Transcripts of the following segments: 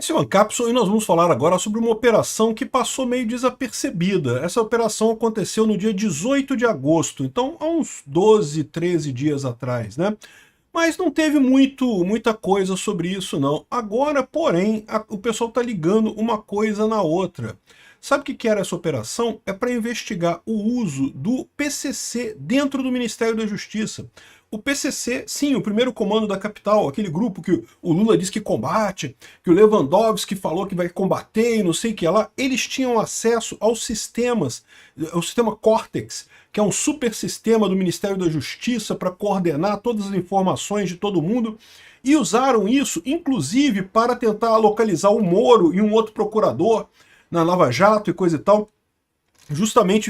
Esse é o Ancapson e nós vamos falar agora sobre uma operação que passou meio desapercebida. Essa operação aconteceu no dia 18 de agosto, então há uns 12, 13 dias atrás, né? Mas não teve muita coisa sobre isso, não. Agora, porém, o pessoal está ligando uma coisa na outra. Sabe o que era essa operação? É para investigar o uso do PCC dentro do Ministério da Justiça. O PCC, sim, o primeiro comando da capital, aquele grupo que o Lula disse que combate, que o Lewandowski falou que vai combater e não sei o que lá, eles tinham acesso aos sistemas, ao sistema Cortex, que é um super sistema do Ministério da Justiça para coordenar todas as informações de todo mundo, e usaram isso, inclusive, para tentar localizar o Moro e um outro procurador na Lava Jato e coisa e tal. Justamente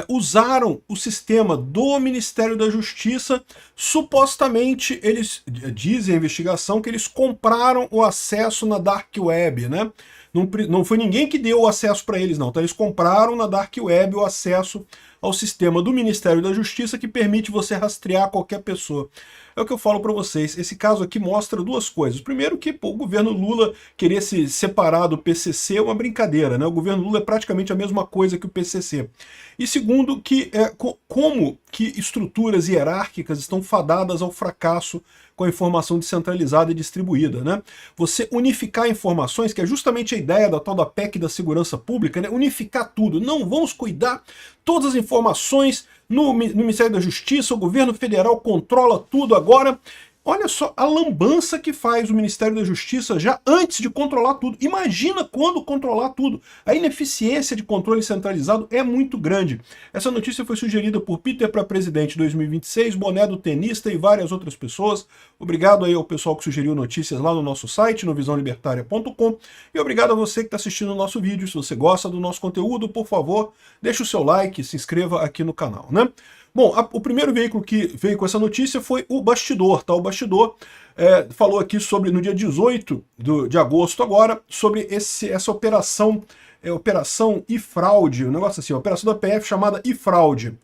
usaram o sistema do Ministério da Justiça, supostamente, eles dizem a investigação que eles compraram o acesso na Dark Web, né? Não foi ninguém que deu o acesso para eles, não. Então eles compraram na Dark Web o acesso ao sistema do Ministério da Justiça que permite você rastrear qualquer pessoa. É o que eu falo para vocês, esse caso aqui mostra duas coisas. Primeiro que o governo Lula querer se separar do PCC é uma brincadeira, né? O governo Lula é praticamente a mesma coisa que o PCC. E segundo, que como que estruturas hierárquicas estão fadadas ao fracasso com a informação descentralizada e distribuída, né? Você unificar informações, que é justamente a ideia da tal da PEC da segurança pública, né? Unificar tudo. Não vamos cuidar todas as informações no Ministério da Justiça, o governo federal controla tudo agora. Olha só a lambança que faz o Ministério da Justiça já antes de controlar tudo. Imagina quando controlar tudo. A ineficiência de controle centralizado é muito grande. Essa notícia foi sugerida por Peter para Presidente 2026, Boné do Tenista e várias outras pessoas. Obrigado aí ao pessoal que sugeriu notícias lá no nosso site, no visãolibertaria.com. E obrigado a você que está assistindo o nosso vídeo. Se você gosta do nosso conteúdo, por favor, deixe o seu like, se inscreva aqui no canal, né? Bom, o primeiro veículo que veio com essa notícia foi o Bastidor, tá? O Bastidor falou aqui sobre, no dia 18 de agosto agora, sobre essa operação, Operação e-Fraude, um negócio assim, a operação da PF chamada e-Fraude.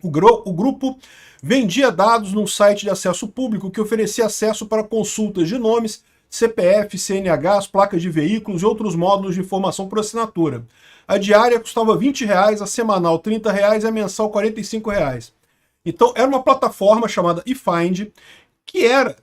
O grupo vendia dados num site de acesso público que oferecia acesso para consultas de nomes, CPF, CNHs, placas de veículos e outros módulos de informação por assinatura. A diária custava R$20, a semanal R$30 e a mensal R$45. Então era uma plataforma chamada eFind, que era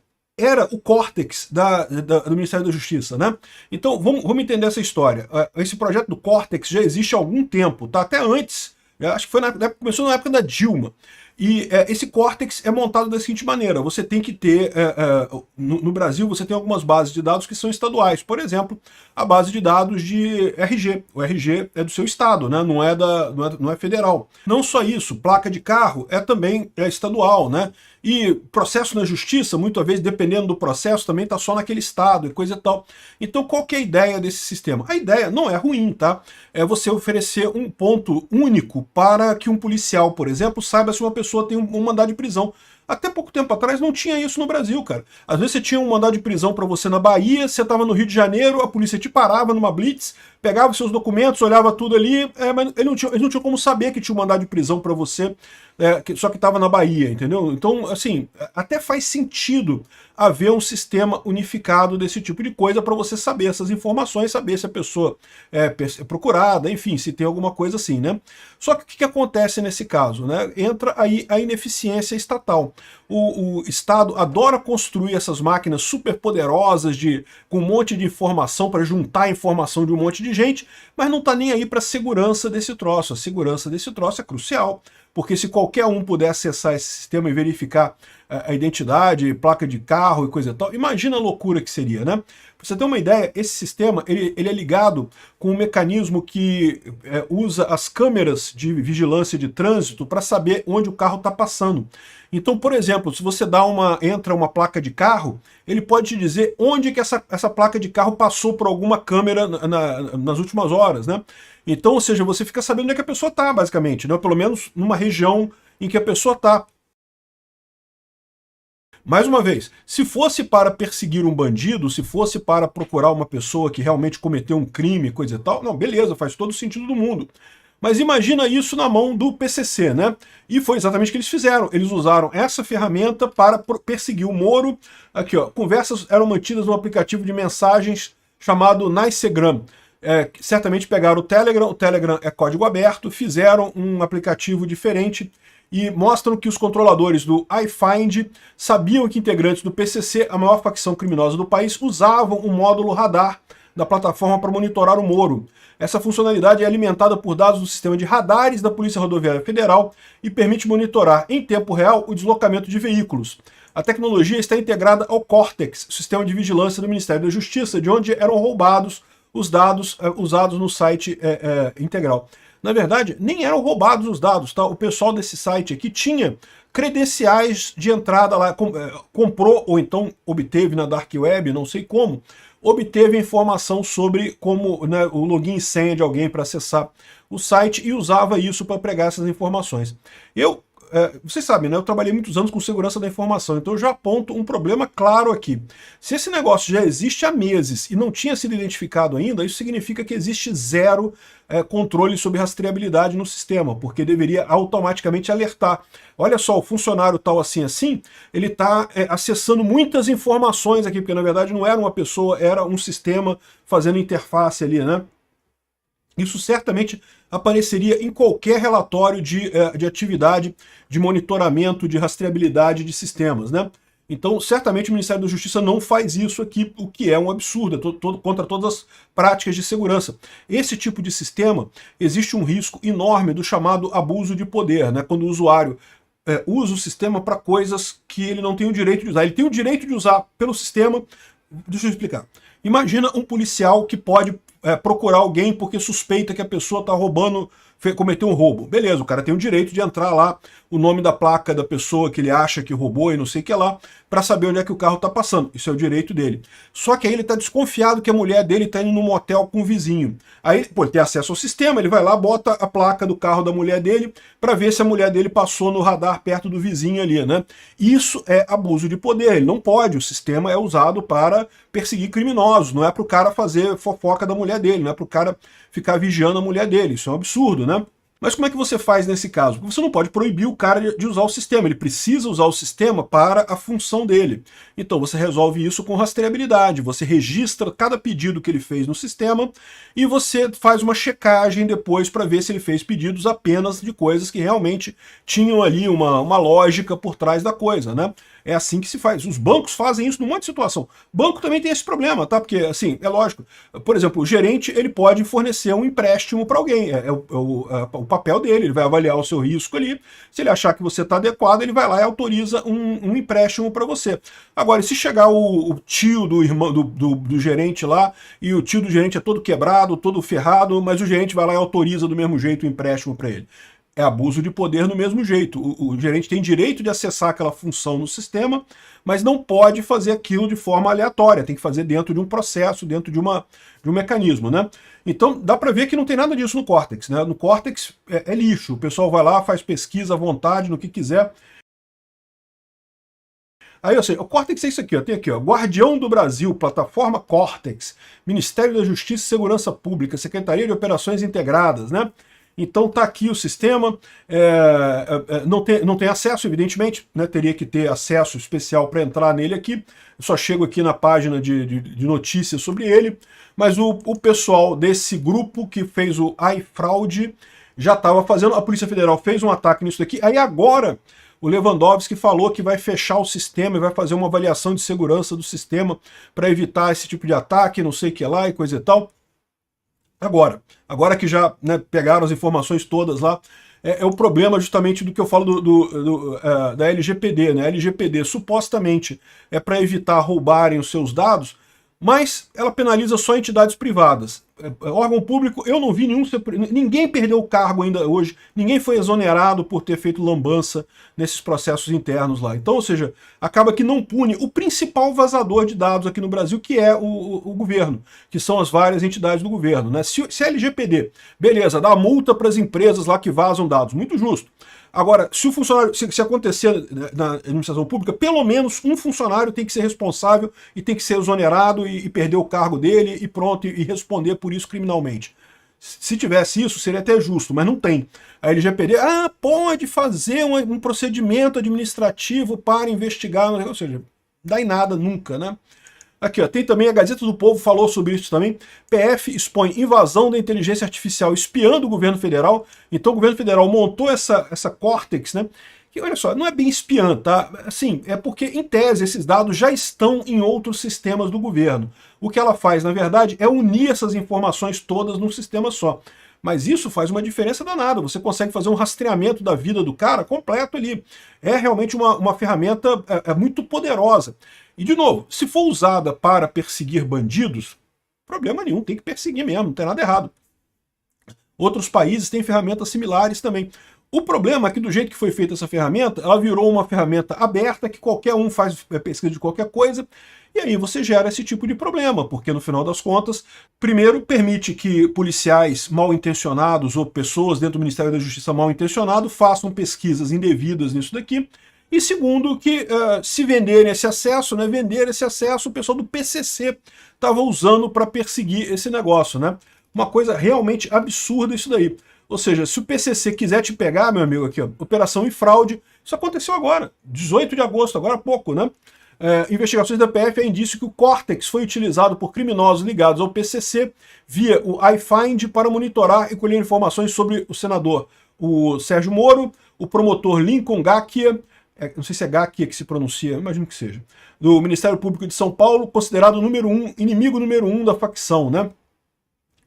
o Cortex do Ministério da Justiça, né? Então vamos entender essa história. Esse projeto do Cortex já existe há algum tempo, tá? Até antes, acho que começou na época da Dilma. E esse Cortex é montado da seguinte maneira: você tem que ter, no Brasil você tem algumas bases de dados que são estaduais, por exemplo, a base de dados de RG, o RG é do seu estado, né? não é federal. Não só isso, placa de carro também estadual, né? E processo na justiça, muitas vezes, dependendo do processo, também está só naquele estado e coisa e tal. Então, qual que é a ideia desse sistema? A ideia não é ruim, tá? É você oferecer um ponto único para que um policial, por exemplo, saiba se uma pessoa tem um mandado de prisão. Até pouco tempo atrás não tinha isso no Brasil, cara. Às vezes você tinha um mandado de prisão para você na Bahia, você estava no Rio de Janeiro, a polícia te parava numa blitz, pegava seus documentos, olhava tudo ali, mas eles não tinham como saber que tinha um mandado de prisão para você, só que estava na Bahia, entendeu? Então, assim, até faz sentido haver um sistema unificado desse tipo de coisa para você saber essas informações, saber se a pessoa é procurada, enfim, se tem alguma coisa assim, né? Só que o que acontece nesse caso, né? Entra aí a ineficiência estatal. O Estado adora construir essas máquinas super poderosas com um monte de informação para juntar a informação de um monte de gente, mas não está nem aí para a segurança desse troço. A segurança desse troço é crucial, porque se qualquer um puder acessar esse sistema e verificar a identidade, placa de carro e coisa e tal, imagina a loucura que seria, né? Pra você ter uma ideia, esse sistema ele é ligado com um mecanismo que usa as câmeras de vigilância de trânsito para saber onde o carro está passando. Então, por exemplo, se você entra uma placa de carro, ele pode te dizer onde que essa placa de carro passou por alguma câmera nas últimas horas, né? Então, ou seja, você fica sabendo onde é que a pessoa está, basicamente, né? Pelo menos numa região em que a pessoa está. Mais uma vez, se fosse para perseguir um bandido, se fosse para procurar uma pessoa que realmente cometeu um crime, coisa e tal, não, beleza, faz todo o sentido do mundo. Mas imagina isso na mão do PCC, né? E foi exatamente o que eles fizeram. Eles usaram essa ferramenta para perseguir o Moro. Aqui, ó, conversas eram mantidas no aplicativo de mensagens chamado Nicegram. Certamente pegaram o Telegram é código aberto, fizeram um aplicativo diferente e mostram que os controladores do iFind sabiam que integrantes do PCC, a maior facção criminosa do país, usavam o módulo radar da plataforma para monitorar o Moro. Essa funcionalidade é alimentada por dados do sistema de radares da Polícia Rodoviária Federal e permite monitorar em tempo real o deslocamento de veículos. A tecnologia está integrada ao Cortex, sistema de vigilância do Ministério da Justiça, de onde eram roubados os dados usados no site integral. Na verdade, nem eram roubados os dados, tá? O pessoal desse site aqui tinha credenciais de entrada lá, comprou ou então obteve na Dark Web, não sei como, obteve informação sobre como, né, o login e senha de alguém para acessar o site e usava isso para pregar essas informações. Vocês sabem, né? Eu trabalhei muitos anos com segurança da informação, então eu já aponto um problema claro aqui. Se esse negócio já existe há meses e não tinha sido identificado ainda, isso significa que existe zero controle sobre rastreabilidade no sistema, porque deveria automaticamente alertar. Olha só, o funcionário tal assim, ele está acessando muitas informações aqui, porque na verdade não era uma pessoa, era um sistema fazendo interface ali, né? Isso certamente apareceria em qualquer relatório de atividade, de monitoramento, de rastreabilidade de sistemas, né? Então, certamente o Ministério da Justiça não faz isso aqui, o que é um absurdo, contra todas as práticas de segurança. Esse tipo de sistema, existe um risco enorme do chamado abuso de poder, né? Quando o usuário usa o sistema para coisas que ele não tem o direito de usar. Ele tem o direito de usar pelo sistema. Deixa eu explicar. Imagina um policial que pode procurar alguém porque suspeita que a pessoa está roubando, cometeu um roubo. Beleza, o cara tem o direito de entrar lá, o nome da placa da pessoa que ele acha que roubou e não sei o que lá, para saber onde é que o carro está passando. Isso é o direito dele. Só que aí ele está desconfiado que a mulher dele está indo num motel com o vizinho. Aí, pô, ele tem acesso ao sistema, ele vai lá, bota a placa do carro da mulher dele para ver se a mulher dele passou no radar perto do vizinho ali, né? Isso é abuso de poder, ele não pode. O sistema é usado para perseguir criminosos, não é para o cara fazer fofoca da mulher dele, não é para o cara ficar vigiando a mulher dele. Isso é um absurdo, né? Mas como é que você faz nesse caso? Porque você não pode proibir o cara de usar o sistema, ele precisa usar o sistema para a função dele. Então você resolve isso com rastreabilidade, você registra cada pedido que ele fez no sistema e você faz uma checagem depois para ver se ele fez pedidos apenas de coisas que realmente tinham ali uma lógica por trás da coisa, né? É assim que se faz. Os bancos fazem isso num monte de situação. Banco também tem esse problema, tá? Porque, assim, é lógico. Por exemplo, o gerente, ele pode fornecer um empréstimo para alguém. É o papel dele, ele vai avaliar o seu risco ali. Se ele achar que você está adequado, ele vai lá e autoriza um empréstimo para você. Agora, se chegar o tio do irmão do gerente lá, e o tio do gerente é todo quebrado, todo ferrado, mas o gerente vai lá e autoriza do mesmo jeito o empréstimo para ele. É abuso de poder do mesmo jeito. O gerente tem direito de acessar aquela função no sistema, mas não pode fazer aquilo de forma aleatória, tem que fazer dentro de um processo, dentro de um mecanismo, né? Então dá para ver que não tem nada disso no Cortex, né? No Cortex é lixo, o pessoal vai lá, faz pesquisa à vontade, no que quiser. Aí, assim, o Cortex é isso aqui, ó, tem aqui, ó, Guardião do Brasil, Plataforma Cortex, Ministério da Justiça e Segurança Pública, Secretaria de Operações Integradas, né? Então tá aqui o sistema, não tem acesso, evidentemente, né, teria que ter acesso especial para entrar nele aqui, eu só chego aqui na página de notícias sobre ele, mas o pessoal desse grupo que fez o iFraud já estava fazendo, a Polícia Federal fez um ataque nisso daqui, aí agora o Lewandowski falou que vai fechar o sistema e vai fazer uma avaliação de segurança do sistema para evitar esse tipo de ataque, não sei o que lá e coisa e tal. Agora que já, né, pegaram as informações todas lá, é o problema justamente do que eu falo da LGPD, né? A LGPD supostamente é para evitar roubarem os seus dados, mas ela penaliza só entidades privadas. Órgão público, eu não vi ninguém perdeu o cargo ainda hoje, ninguém foi exonerado por ter feito lambança nesses processos internos lá. Então, ou seja, acaba que não pune o principal vazador de dados aqui no Brasil, que é o governo, que são as várias entidades do governo, né? Se a LGPD, beleza, dá multa para as empresas lá que vazam dados, muito justo. Agora, se o funcionário, se acontecer na administração pública, pelo menos um funcionário tem que ser responsável e tem que ser exonerado e perder o cargo dele e pronto, e responder por isso criminalmente. Se tivesse isso, seria até justo, mas não tem. A LGPD, pode fazer um procedimento administrativo para investigar, ou seja, dá em nada nunca, né? Aqui, ó, tem também a Gazeta do Povo, falou sobre isso também. PF expõe invasão da inteligência artificial espiando o governo federal. Então o governo federal montou essa Cortex, né? Que, olha só, não é bem espiã, tá? Assim, é porque, em tese, esses dados já estão em outros sistemas do governo. O que ela faz, na verdade, é unir essas informações todas num sistema só. Mas isso faz uma diferença danada. Você consegue fazer um rastreamento da vida do cara completo ali. É realmente uma ferramenta muito poderosa. E, de novo, se for usada para perseguir bandidos, problema nenhum, tem que perseguir mesmo, não tem nada errado. Outros países têm ferramentas similares também. O problema é que, do jeito que foi feita essa ferramenta, ela virou uma ferramenta aberta, que qualquer um faz pesquisa de qualquer coisa, e aí você gera esse tipo de problema, porque no final das contas, primeiro, permite que policiais mal intencionados ou pessoas dentro do Ministério da Justiça mal intencionados façam pesquisas indevidas nisso daqui, e segundo, que se venderem esse acesso, né, vender esse acesso, o pessoal do PCC estava usando para perseguir esse negócio, né? Uma coisa realmente absurda isso daí. Ou seja, se o PCC quiser te pegar, meu amigo, aqui, ó, operação em fraude, isso aconteceu agora, 18 de agosto, agora há pouco, né? Investigações da PF é indício que o Cortex foi utilizado por criminosos ligados ao PCC via o iFind para monitorar e colher informações sobre o senador o Sérgio Moro, o promotor Lincoln Gakia, não sei se é Gakia que se pronuncia, imagino que seja, do Ministério Público de São Paulo, considerado inimigo número um da facção, né?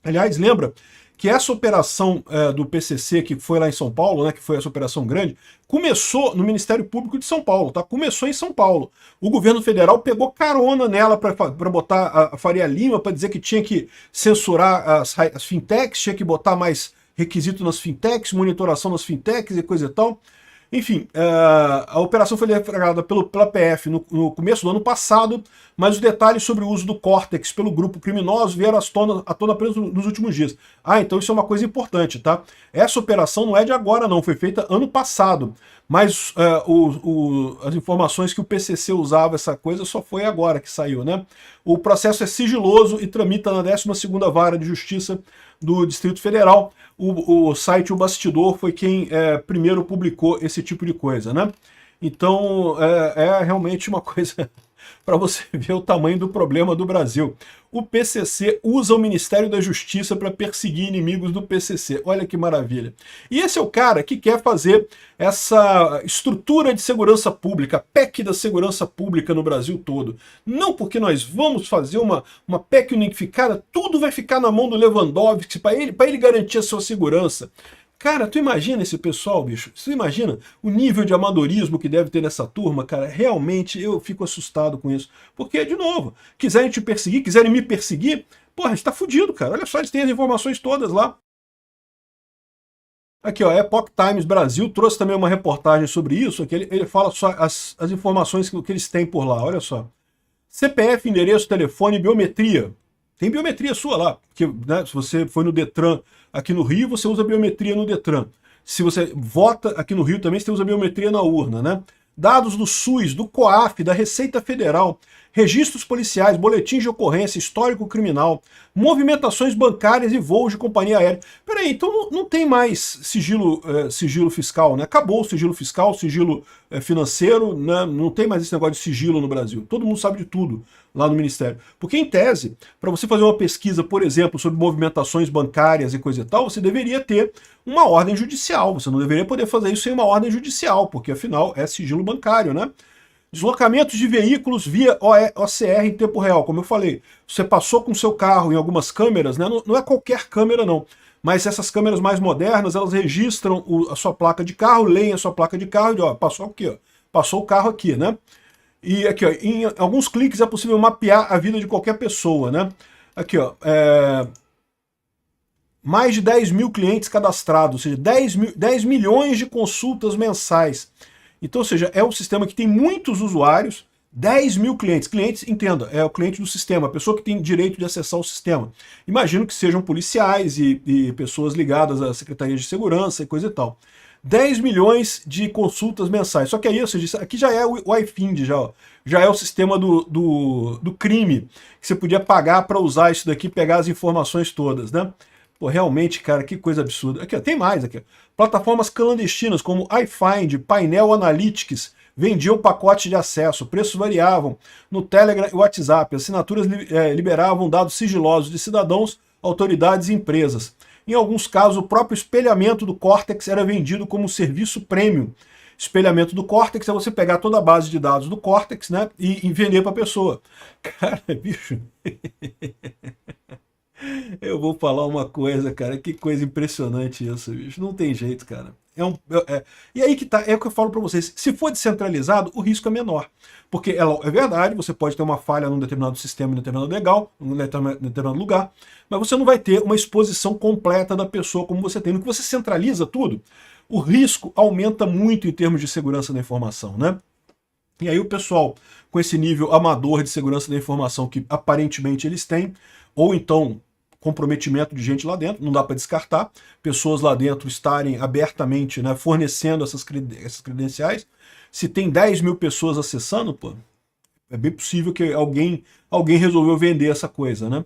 Aliás, lembra que essa operação do PCC, que foi lá em São Paulo, né, que foi essa operação grande, começou no Ministério Público de São Paulo, tá? Começou em São Paulo. O governo federal pegou carona nela para botar a Faria Lima, para dizer que tinha que censurar as fintechs, tinha que botar mais requisito nas fintechs, monitoração nas fintechs e coisa e tal. Enfim, a operação foi deflagrada pela PF no começo do ano passado, mas os detalhes sobre o uso do Cortex pelo grupo criminoso vieram à tona apenas nos últimos dias. Então isso é uma coisa importante, tá? Essa operação não é de agora não, foi feita ano passado, mas as informações que o PCC usava essa coisa só foi agora que saiu, né? O processo é sigiloso e tramita na 12ª Vara de Justiça do Distrito Federal. O site O Bastidor foi quem primeiro publicou esse tipo de coisa, né? Então é realmente uma coisa para você ver o tamanho do problema do Brasil. O PCC usa o Ministério da Justiça para perseguir inimigos do PCC. Olha que maravilha. E esse é o cara que quer fazer essa estrutura de segurança pública, a PEC da segurança pública no Brasil todo. Não porque nós vamos fazer uma PEC unificada, tudo vai ficar na mão do Lewandowski para ele garantir a sua segurança. Cara, tu imagina esse pessoal, bicho? Tu imagina o nível de amadorismo que deve ter nessa turma, cara? Realmente eu fico assustado com isso. Porque, de novo, quiserem te perseguir, quiserem me perseguir, porra, a gente tá fudido, cara. Olha só, eles têm as informações todas lá. Aqui, ó, Epoch Times Brasil trouxe também uma reportagem sobre isso, que ele fala só as informações que eles têm por lá, olha só. CPF, endereço, telefone, biometria. Tem biometria sua lá, porque, né, se você foi no Detran aqui no Rio, você usa biometria no Detran. Se você vota aqui no Rio também, você usa biometria na urna, né? Dados do SUS, do COAF, da Receita Federal, registros policiais, boletins de ocorrência, histórico criminal, movimentações bancárias e voos de companhia aérea. Peraí, então não tem mais sigilo fiscal, né? Acabou o sigilo fiscal, sigilo financeiro, né? Não tem mais esse negócio de sigilo no Brasil. Todo mundo sabe de tudo lá no Ministério. Porque, em tese, para você fazer uma pesquisa, por exemplo, sobre movimentações bancárias e coisa e tal, você deveria ter uma ordem judicial. Você não deveria poder fazer isso sem uma ordem judicial, porque, afinal, é sigilo bancário, né? Deslocamentos de veículos via OCR em tempo real, como eu falei. Você passou com seu carro em algumas câmeras, né? Não é qualquer câmera, não. Mas essas câmeras mais modernas, elas registram a sua placa de carro, leem a sua placa de carro e, ó, passou aqui, ó. Passou o carro aqui, né? E aqui, ó, em alguns cliques é possível mapear a vida de qualquer pessoa, né? Aqui, ó, mais de 10 mil clientes cadastrados, ou seja, 10 milhões de consultas mensais. Então, ou seja, é um sistema que tem muitos usuários, 10 mil clientes. Clientes, entenda, é o cliente do sistema, a pessoa que tem direito de acessar o sistema. Imagino que sejam policiais e pessoas ligadas à Secretaria de Segurança e coisa e tal. 10 milhões de consultas mensais. Só que aí, ou seja, aqui já é o iFind, já é o sistema do crime, que você podia pagar para usar isso daqui, pegar as informações todas, né? Pô, realmente, cara, que coisa absurda. Aqui, ó, tem mais aqui. Ó. Plataformas clandestinas como iFind, Painel Analytics, vendiam pacotes de acesso, preços variavam no Telegram e WhatsApp, assinaturas liberavam dados sigilosos de cidadãos, autoridades e empresas. Em alguns casos, o próprio espelhamento do Cortex era vendido como serviço premium. Espelhamento do Cortex é você pegar toda a base de dados do Cortex, né, e vender para a pessoa. Cara, bicho... Eu vou falar uma coisa, cara, que coisa impressionante isso, bicho. Não tem jeito, cara. E aí que tá, é o que eu falo para vocês. Se for descentralizado, o risco é menor. Porque é verdade, você pode ter uma falha num determinado sistema, num determinado legal, num determinado lugar, mas você não vai ter uma exposição completa da pessoa como você tem. No que você centraliza tudo, o risco aumenta muito em termos de segurança da informação, né? E aí o pessoal, com esse nível amador de segurança da informação que aparentemente eles têm, ou então comprometimento de gente lá dentro, não dá para descartar, pessoas lá dentro estarem abertamente, né, fornecendo essas credenciais. Se tem 10 mil pessoas acessando, pô, é bem possível que alguém resolveu vender essa coisa, né?